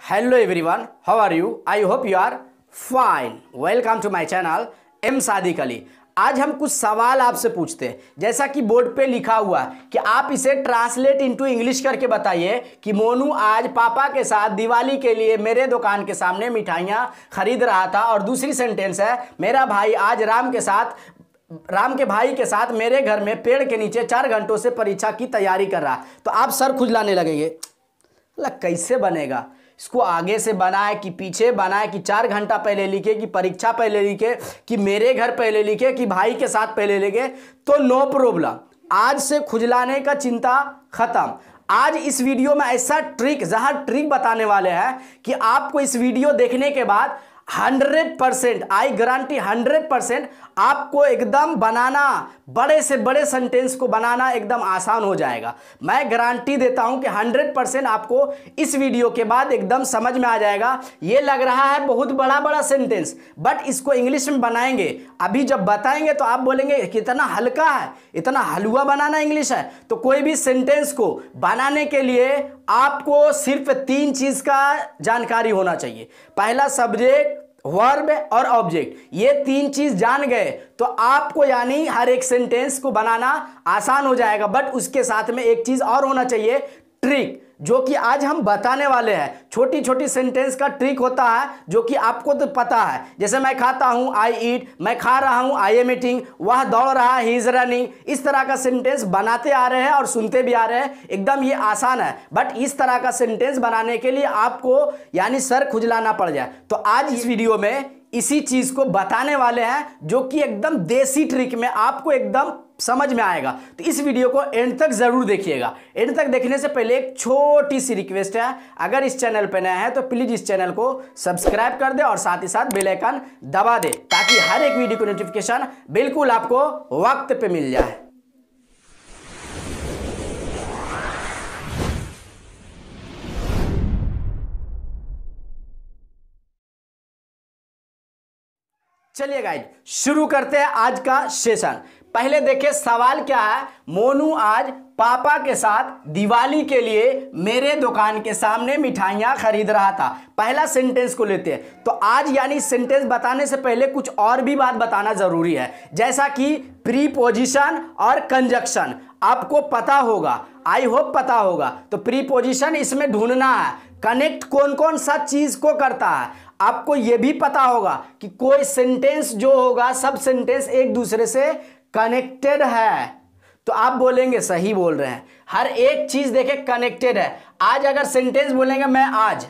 Hello everyone, how are you? I hope you are fine. Welcome to my channel M Sadiq Ali. आज हम कुछ सवाल आपसे पूछते हैं, जैसा कि बोर्ड पे लिखा हुआ है कि आप इसे ट्रांसलेट इनटू इंग्लिश करके बताइए कि मोनू आज पापा के साथ दिवाली के लिए मेरे दुकान के सामने मिठाइयाँ खरीद रहा था। और दूसरी सेंटेंस है, मेरा भाई आज राम के भाई के साथ मेरे घर में पेड़ के नीचे 4 घंटों से परीक्षा की तैयारी कर रहा। तो आप सर खुजलाने लगेंगे, कैसे बनेगा, इसको आगे से बनाए कि पीछे बनाए, कि 4 घंटा पहले लिखे कि परीक्षा पहले लिखे कि मेरे घर पहले लिखे कि भाई के साथ पहले लिखे। तो नो प्रॉब्लम, आज से खुजलाने का चिंता खत्म। आज इस वीडियो में ऐसा ट्रिक बताने वाले हैं कि आपको इस वीडियो देखने के बाद 100%, आई गारंटी 100% आपको एकदम बनाना, बड़े से बड़े सेंटेंस को बनाना एकदम आसान हो जाएगा। मैं गारंटी देता हूं कि 100% आपको इस वीडियो के बाद एकदम समझ में आ जाएगा। ये लग रहा है बहुत बड़ा सेंटेंस, बट इसको इंग्लिश में बनाएंगे, अभी जब बताएंगे तो आप बोलेंगे कितना हल्का है, इतना हलवा बनाना इंग्लिश है। तो कोई भी सेंटेंस को बनाने के लिए आपको सिर्फ 3 चीज का जानकारी होना चाहिए। पहला सब्जेक्ट, वर्ब और ऑब्जेक्ट। ये 3 चीज जान गए तो आपको यानी हर एक सेंटेंस को बनाना आसान हो जाएगा। बट उसके साथ में एक चीज और होना चाहिए, ट्रिक, जो कि आज हम बताने वाले हैं। छोटी छोटी सेंटेंस का ट्रिक होता है जो कि आपको तो पता है। जैसे मैं खाता हूं, आई ईट, मैं खा रहा हूं, आई एम ईटिंग, वह दौड़ रहा है, ही इज रनिंग। इस तरह का सेंटेंस बनाते आ रहे हैं और सुनते भी आ रहे हैं, एकदम ये आसान है। बट इस तरह का सेंटेंस बनाने के लिए आपको यानी सर खुजलाना पड़ जाए। तो आज इस वीडियो में इसी चीज को बताने वाले हैं जो कि एकदम देसी ट्रिक में आपको एकदम समझ में आएगा। तो इस वीडियो को एंड तक जरूर देखिएगा। एंड तक देखने से पहले एक छोटी सी रिक्वेस्ट है, अगर इस चैनल पर नया है तो प्लीज इस चैनल को सब्सक्राइब कर दे और साथ ही साथ बेल आइकन दबा दे, ताकि हर एक वीडियो की नोटिफिकेशन बिल्कुल आपको वक्त पे मिल जाए। चलिए गाइस, शुरू करते हैं आज का सेशन। पहले देखिए सवाल क्या है। मोनू आज पापा के साथ दिवाली के लिए मेरे दुकान के सामने मिठाइयां खरीद रहा था। पहला सेंटेंस को लेते हैं। तो आज यानी सेंटेंस बताने से पहले कुछ और भी बात बताना जरूरी है, जैसा कि प्रीपोजिशन और कंजक्शन। आपको पता होगा, आई होप पता होगा। तो प्रीपोजिशन इसमें ढूंढना है, कनेक्ट कौन कौन सा चीज को करता है। आपको यह भी पता होगा कि कोई सेंटेंस जो होगा, सब सेंटेंस एक दूसरे से कनेक्टेड है। तो आप बोलेंगे सही बोल रहे हैं, हर एक चीज देखे कनेक्टेड है। आज अगर सेंटेंस बोलेंगे मैं आज,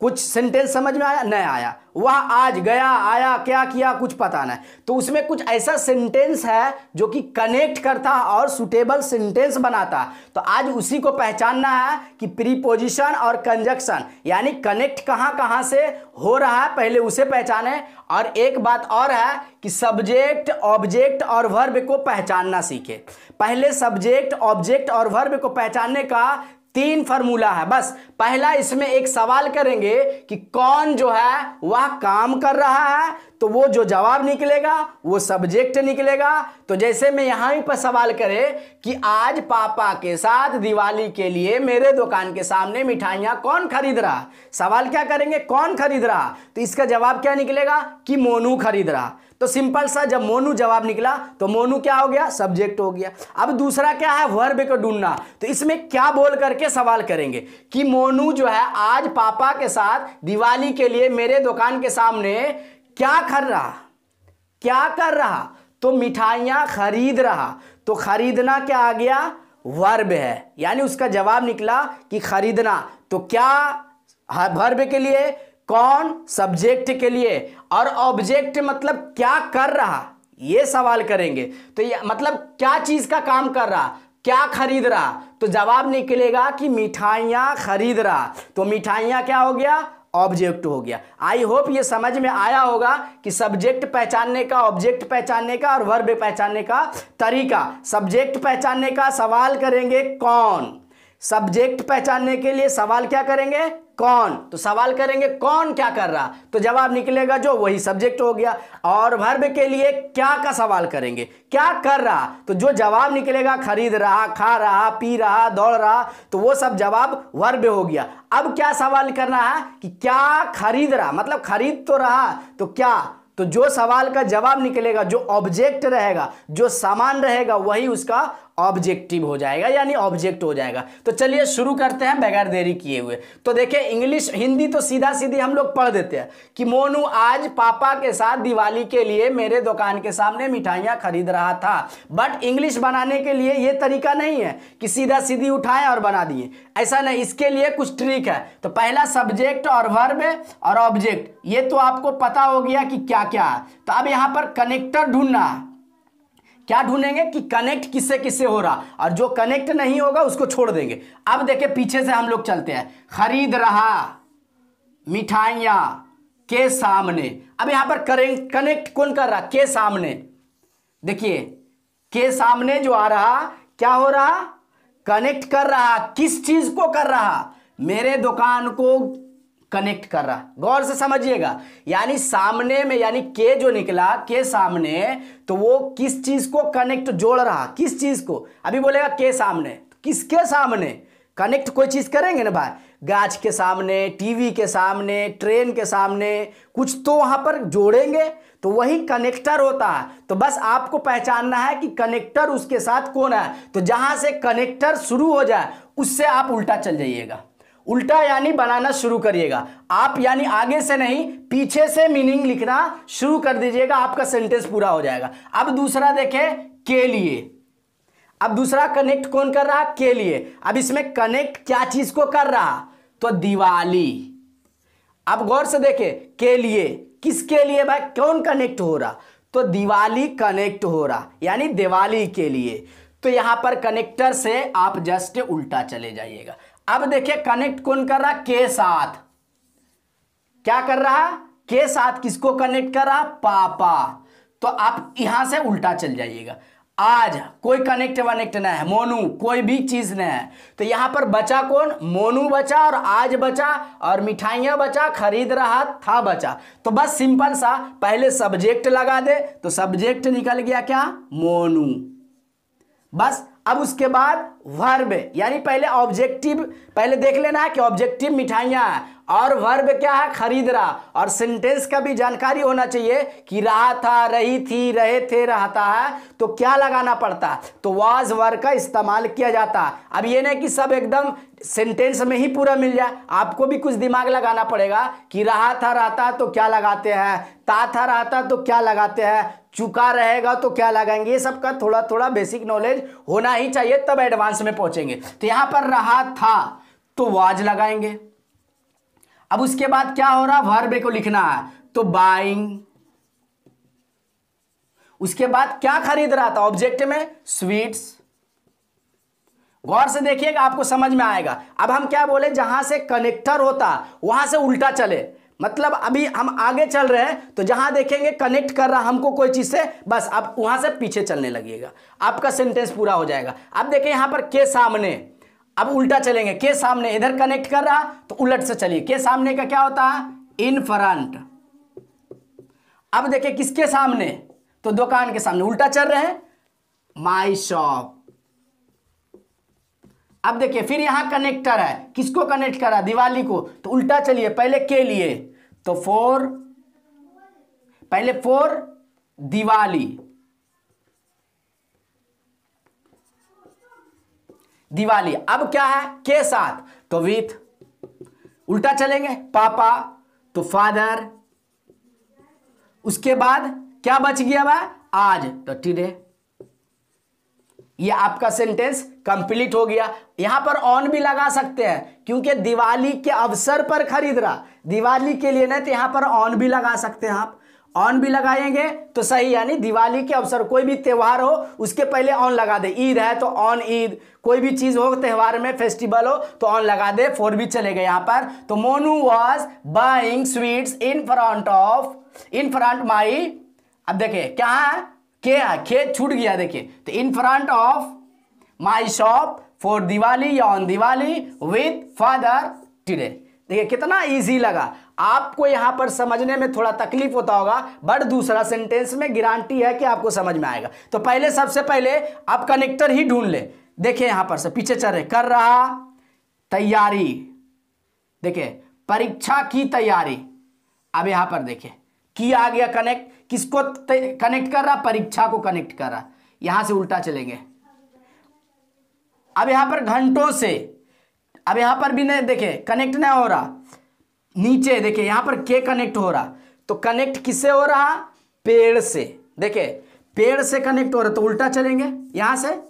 कुछ सेंटेंस समझ में आया, नहीं आया, वह आज गया, आया, क्या किया, कुछ पता नहीं। तो उसमें कुछ ऐसा सेंटेंस है जो कि कनेक्ट करता और सुटेबल सेंटेंस बनाता। तो आज उसी को पहचानना है कि प्रीपोजिशन और कंजक्शन यानी कनेक्ट कहां कहां से हो रहा है, पहले उसे पहचाने। और एक बात और है कि सब्जेक्ट, ऑब्जेक्ट और वर्ब को पहचानना सीखे। पहले सब्जेक्ट, ऑब्जेक्ट और वर्ब को पहचानने का 3 फार्मूला है बस। पहला, इसमें एक सवाल करेंगे कि कौन जो है वह काम कर रहा है, तो वो जो जवाब निकलेगा वो सब्जेक्ट निकलेगा। तो जैसे मैं यहां पर सवाल करे कि आज पापा के साथ दिवाली के लिए मेरे दुकान के सामने मिठाइयां कौन खरीद रहा, सवाल क्या करेंगे, कौन खरीद रहा। तो इसका जवाब क्या निकलेगा कि मोनू खरीद रहा। तो सिंपल सा, जब मोनू जवाब निकला तो मोनू क्या हो गया, सब्जेक्ट हो गया। अब दूसरा क्या है, वर्ब को ढूंढना। तो इसमें क्या बोल करके सवाल करेंगे कि मोनू जो है आज पापा के साथ दिवाली के लिए मेरे दुकान के सामने क्या कर रहा, तो मिठाइयां खरीद रहा। तो खरीदना क्या आ गया, वर्ब है, यानी उसका जवाब निकला कि खरीदना। तो क्या वर्ब के लिए, कौन सब्जेक्ट के लिए, और ऑब्जेक्ट मतलब क्या कर रहा, ये सवाल करेंगे। तो ये मतलब क्या चीज का काम कर रहा, क्या खरीद रहा। तो जवाब निकलेगा कि मिठाइयां खरीद रहा। तो मिठाइयां क्या हो गया, ऑब्जेक्ट हो गया। आई होप ये समझ में आया होगा कि सब्जेक्ट पहचानने का, ऑब्जेक्ट पहचानने का और वर्ब पहचानने का तरीका। सब्जेक्ट पहचानने का सवाल करेंगे कौन, सब्जेक्ट पहचानने के लिए सवाल क्या करेंगे, कौन, तो सवाल करेंगे कौन क्या कर रहा, तो जवाब निकलेगा जो, वही सब्जेक्ट हो गया। और वर्ब के लिए क्या का सवाल करेंगे, क्या कर रहा, तो जो जवाब निकलेगा खरीद रहा, खा रहा, पी रहा, दौड़ रहा, तो वो सब जवाब वर्ब हो गया। अब क्या सवाल करना है कि क्या खरीद रहा, मतलब खरीद तो रहा, तो क्या, तो जो सवाल का जवाब निकलेगा, जो ऑब्जेक्ट रहेगा, जो सामान रहेगा, वही उसका ऑब्जेक्टिव हो जाएगा, यानी ऑब्जेक्ट हो जाएगा। तो चलिए शुरू करते हैं बगैर देरी किए हुए। तो देखिए इंग्लिश हिंदी तो सीधा सीधी हम लोग पढ़ देते हैं कि मोनू आज पापा के साथ दिवाली के लिए मेरे दुकान के सामने मिठाइयाँ खरीद रहा था। बट इंग्लिश बनाने के लिए ये तरीका नहीं है कि सीधा सीधी उठाएं और बना दिए, ऐसा नहीं, इसके लिए कुछ ट्रिक है। तो पहला सब्जेक्ट और वर्ब और ऑब्जेक्ट, ये तो आपको पता हो गया कि क्या क्या है। तो अब यहाँ पर कनेक्टर ढूंढना है। क्या ढूंढेंगे कि कनेक्ट किससे किससे हो रहा, और जो कनेक्ट नहीं होगा उसको छोड़ देंगे। अब देखिए पीछे से हम लोग चलते हैं, खरीद रहा मिठाइयां के सामने। अब यहां पर कनेक्ट कौन कर रहा, के सामने। देखिए के सामने जो आ रहा, क्या हो रहा, कनेक्ट कर रहा, किस चीज को कर रहा, मेरे दुकान को कनेक्ट कर रहा। गौर से समझिएगा, यानी सामने में, यानी के जो निकला के सामने, तो वो किस चीज को कनेक्ट जोड़ रहा, किस चीज को। अभी बोलेगा के सामने, तो किसके सामने कनेक्ट कोई चीज करेंगे ना भाई, गाछ के सामने, टीवी के सामने, ट्रेन के सामने, कुछ तो वहां पर जोड़ेंगे, तो वही कनेक्टर होता है। तो बस आपको पहचानना है कि कनेक्टर उसके साथ कौन है। तो जहां से कनेक्टर शुरू हो जाए उससे आप उल्टा चल जाइएगा, उल्टा यानी बनाना शुरू करिएगा आप, यानी आगे से नहीं पीछे से मीनिंग लिखना शुरू कर दीजिएगा, आपका सेंटेंस पूरा हो जाएगा। अब दूसरा देखें, के लिए। अब दूसरा कनेक्ट कौन कर रहा, के लिए। अब इसमें कनेक्ट क्या चीज को कर रहा, तो दिवाली। अब गौर से देखें, के लिए, किसके लिए भाई, कौन कनेक्ट हो रहा, तो दिवाली कनेक्ट हो रहा, यानी दिवाली के लिए। तो यहां पर कनेक्टर से आप जस्ट उल्टा चले जाइएगा। अब देखिए कनेक्ट कौन कर रहा, के साथ। क्या कर रहा, के साथ किसको कनेक्ट कर रहा, पापा। तो आप यहां से उल्टा चल जाइएगा। आज कोई कनेक्ट वनेक्ट नहीं है, मोनू कोई भी चीज नहीं है, तो यहां पर बचा कौन, मोनू बचा, और आज बचा, और मिठाइयां बचा, खरीद रहा था बचा। तो बस सिंपल सा पहले सब्जेक्ट लगा दे, तो सब्जेक्ट निकल गया क्या, मोनू। बस अब उसके बाद वर्ब, यानी पहले ऑब्जेक्टिव पहले देख लेना है कि ऑब्जेक्टिव मिठाइयां हैं, और वर्ब क्या है, खरीद रहा। और सेंटेंस का भी जानकारी होना चाहिए कि रहा था, रही थी, रहे थे, रहता है, तो क्या लगाना पड़ता, तो वाज वर्ब का इस्तेमाल किया जाता है। अब ये नहीं कि सब एकदम सेंटेंस में ही पूरा मिल जाए, आपको भी कुछ दिमाग लगाना पड़ेगा कि रहा था, रहता तो क्या लगाते हैं, ता था, रहता तो क्या लगाते हैं, चुका रहेगा तो क्या लगाएंगे, ये सब का थोड़ा थोड़ा बेसिक नॉलेज होना ही चाहिए, तब एडवांस में पहुंचेंगे। तो यहां पर रहा था तो वाज लगाएंगे। अब उसके बाद क्या हो रहा, वर्ब को लिखना है, तो बाइंग। उसके बाद क्या खरीद रहा था, ऑब्जेक्ट में स्वीट्स। गौर से देखिएगा, आपको समझ में आएगा। अब हम क्या बोले, जहां से कनेक्टर होता वहां से उल्टा चले, मतलब अभी हम आगे चल रहे हैं, तो जहां देखेंगे कनेक्ट कर रहा हमको कोई चीज से, बस आप वहां से पीछे चलने लगिएगा, आपका सेंटेंस पूरा हो जाएगा। अब देखिए यहां पर के सामने, अब उल्टा चलेंगे, के सामने इधर कनेक्ट कर रहा तो उलट से चलिए, के सामने का क्या होता है, इन फ्रंट। अब देखिए किसके सामने, तो दुकान के सामने, उल्टा चल रहे हैं, माई शॉप। अब देखिए फिर यहां कनेक्टर है, किसको कनेक्ट करा, दिवाली को, तो उल्टा चलिए, पहले के लिए, तो फोर, पहले फोर दिवाली, दिवाली। अब क्या है, के साथ, तो विथ। उल्टा चलेंगे, पापा तो फादर। उसके बाद क्या बच गया बा, आज, तो टुडे। ये आपका सेंटेंस कंप्लीट हो गया। यहां पर ऑन भी लगा सकते हैं, क्योंकि दिवाली के अवसर पर खरीद रहा, दिवाली के लिए नहीं, तो यहां पर ऑन भी लगा सकते हैं आप। ऑन भी लगाएंगे तो सही, यानी दिवाली के अवसर, कोई भी त्यौहार हो उसके पहले ऑन लगा दे। ईद है तो ऑन ईद, कोई भी चीज हो त्यौहार में, फेस्टिवल हो तो ऑन लगा दे, फोर भी चलेगा यहां पर। तो Monu was buying sweets in front my. अब देखिए क्या है, खे छूट गया, देखिए, तो in front of my shop for Diwali या on Diwali with father today. देखिए कितना इजी लगा। आपको यहां पर समझने में थोड़ा तकलीफ होता होगा, बट दूसरा सेंटेंस में गारंटी है कि आपको समझ में आएगा। तो पहले सबसे पहले आप कनेक्टर ही ढूंढ ले। देखिए यहां पर से पीछे चल रहे, कर रहा तैयारी, देखिए परीक्षा की तैयारी। अब यहां पर देखिए की आ गया कनेक्ट, किसको कनेक्ट कर रहा, परीक्षा को कनेक्ट कर रहा। यहां से उल्टा चलेंगे। अब यहां पर घंटों से, अब यहां पर भी नहीं, देखिए कनेक्ट नहीं हो रहा। नीचे देखिए यहां पर के कनेक्ट हो रहा, तो कनेक्ट किससे हो रहा, पेड़ से। देखिए पेड़ से कनेक्ट हो रहा, तो उल्टा चलेंगे यहां से,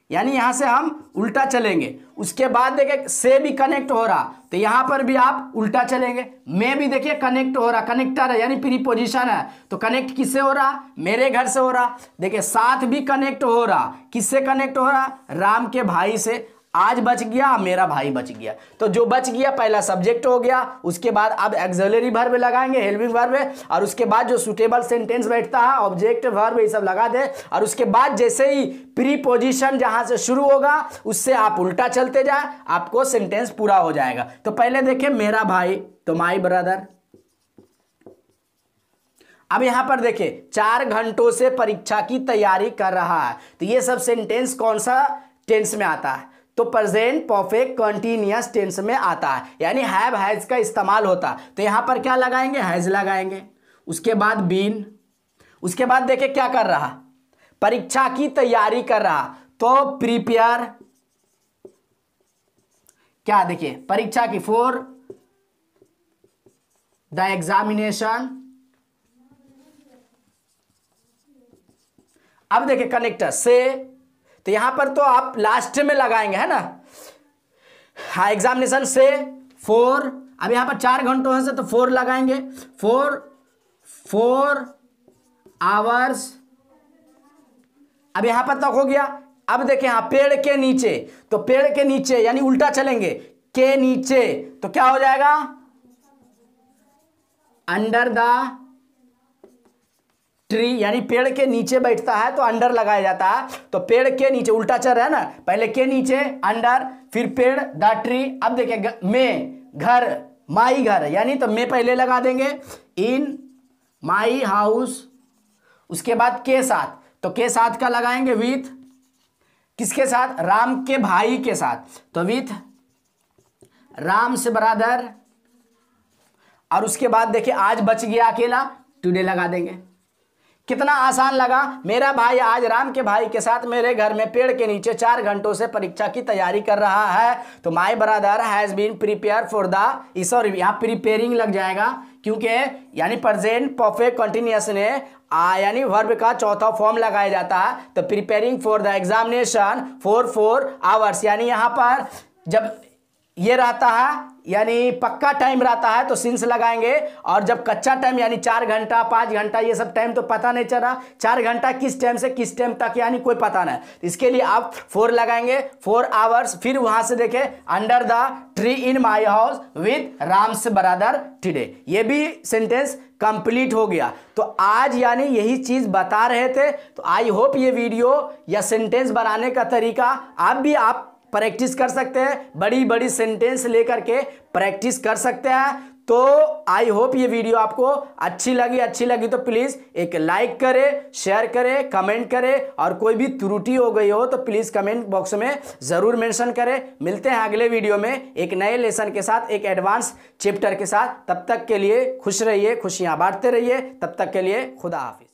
यानी यहां से हम उल्टा चलेंगे। उसके बाद देखिए से भी कनेक्ट हो रहा, तो यहां पर भी आप उल्टा चलेंगे। में भी देखिए कनेक्ट हो रहा, कनेक्टर है यानी प्रीपोजिशन है, तो कनेक्ट किससे हो रहा, मेरे घर से हो रहा। देखिए साथ भी कनेक्ट हो रहा, किससे कनेक्ट हो रहा, राम के भाई से। आज बच गया, मेरा भाई बच गया, तो जो बच गया पहला सब्जेक्ट हो गया। उसके बाद अब एक्सिलरी वर्ब लगाएंगे, हेल्पिंग वर्ब, और उसके बाद जो सुटेबल सेंटेंस बैठता है, ऑब्जेक्ट वर्ब, ये सब लगा दे। और उसके बाद जैसे ही प्रीपोजिशन जहां से शुरू होगा उससे आप उल्टा चलते जाए, आपको सेंटेंस पूरा हो जाएगा। तो पहले देखिए मेरा भाई, तो माई ब्रदर। अब यहां पर देखिए 4 घंटों से परीक्षा की तैयारी कर रहा है, तो ये सब सेंटेंस कौन सा टेंस में आता है, तो प्रेजेंट परफेक्ट कंटीन्यूअस टेंस में आता है, यानी हैव हैज का इस्तेमाल होता है। तो यहां पर क्या लगाएंगे, हैज लगाएंगे। उसके बाद बीन, उसके बाद देखिए क्या कर रहा, परीक्षा की तैयारी कर रहा, तो प्रिपेयर, क्या देखिए परीक्षा की, फॉर द एग्जामिनेशन। अब देखिए कनेक्टर से, तो यहां पर तो आप लास्ट में लगाएंगे, है ना, हाँ एग्जामिनेशन से, फॉर। अब यहां पर 4 घंटों से, तो 4 लगाएंगे, 4 आवर्स। अब यहां पर तक हो गया। अब देखिए यहां पेड़ के नीचे, तो पेड़ के नीचे यानी उल्टा चलेंगे, के नीचे, तो क्या हो जाएगा, अंडर द ट्री, यानी पेड़ के नीचे बैठता है तो अंडर लगाया जाता है। तो पेड़ के नीचे उल्टा चल रहा है ना, पहले के नीचे अंडर, फिर पेड़ द ट्री। अब देखिए में घर, माई घर, यानी तो में पहले लगा देंगे, इन माई हाउस। उसके बाद के साथ, तो के साथ का लगाएंगे विथ, किसके साथ, राम के भाई के साथ, तो विथ राम से ब्रदर। और उसके बाद देखिए आज बच गया अकेला, टुडे लगा देंगे। कितना आसान लगा। मेरा भाई आज राम के भाई के साथ मेरे घर में पेड़ के नीचे 4 घंटों से परीक्षा की तैयारी कर रहा है। तो my brother has been prepare for the, sorry यहाँ प्रिपेयरिंग लग जाएगा, क्योंकि यानी प्रेजेंट परफेक्ट कंटिन्यूअस ने यानी वर्ब का चौथा फॉर्म लगाया जाता है। तो preparing for the examination for 4 hours, यानी यहाँ पर जब ये रहता है यानी पक्का टाइम रहता है तो सिंस लगाएंगे, और जब कच्चा टाइम यानी 4 घंटा 5 घंटा ये सब टाइम तो पता नहीं चला, 4 घंटा किस टाइम से किस टाइम तक यानी कोई पता नहीं, इसके लिए आप 4 लगाएंगे, 4 आवर्स। फिर वहां से देखें under the tree in my house with Ram's brother today, ये भी सेंटेंस कंप्लीट हो गया। तो आज यानी यही चीज बता रहे थे। तो आई होप ये वीडियो या सेंटेंस बनाने का तरीका आप प्रैक्टिस कर सकते हैं, बड़ी बड़ी सेंटेंस लेकर के प्रैक्टिस कर सकते हैं। तो आई होप ये वीडियो आपको अच्छी लगी तो प्लीज़ एक लाइक करें, शेयर करें, कमेंट करें, और कोई भी त्रुटि हो गई हो तो प्लीज़ कमेंट बॉक्स में ज़रूर मेंशन करें। मिलते हैं अगले वीडियो में एक नए लेसन के साथ, एक एडवांस चैप्टर के साथ। तब तक के लिए खुश रहिए, खुशियाँ बांटते रहिए। तब तक के लिए खुदा हाफिज।